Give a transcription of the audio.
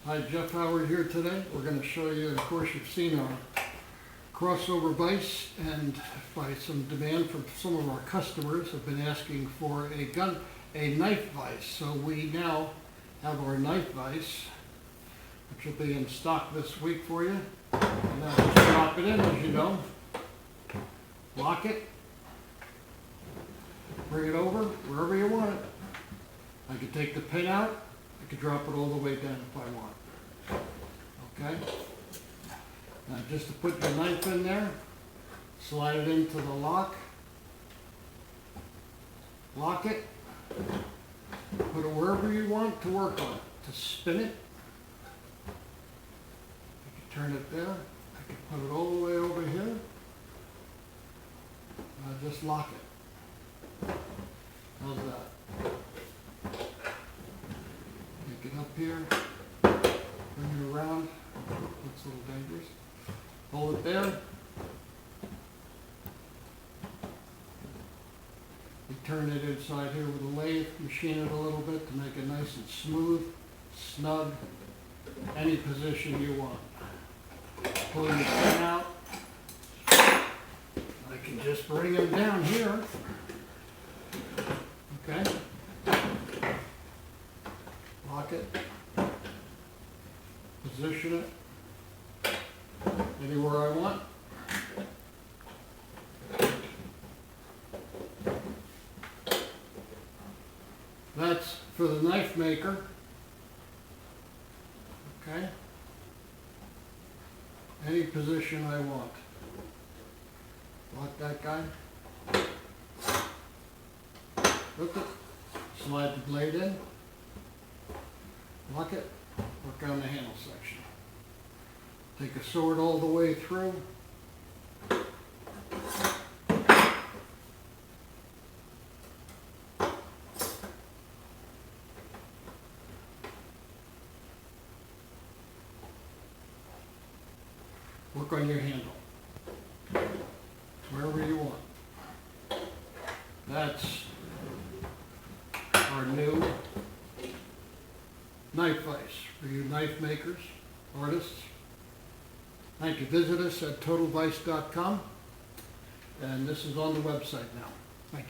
Hi, Jeff Howard here today. We're going to show you, of course you've seen our Crossover Vise, and by some demand from some of our customers have been asking for a knife vise. So we now have our knife vise, which will be in stock this week for you. And now just drop it in, as you know. Lock it. Bring it over wherever you want it. I could take the pin out. I could drop it all the way down if I want. Okay? Now just to put your knife in there, slide it into the lock. Lock it. Put it wherever you want to work on it. To spin it. I can turn it there. I can put it all the way over here. Just lock it. How's that? Take it up here, bring it around. Looks a little dangerous. Hold it there. You turn it inside here with a lathe, machine it a little bit to make it nice and smooth, snug, any position you want. Pull your pin out. I can just bring them down here. Okay. Lock it. Position it anywhere I want. That's for the knife maker. Okay. Any position I want. Lock that guy. Hook it. Slide the blade in. Lock it. Work on the handle section. Take a sword all the way through. Work on your handle. Wherever you want. That's our new knife vise for you knife makers, artists. Thank you. Visit us at totalvise.com, and this is on the website now.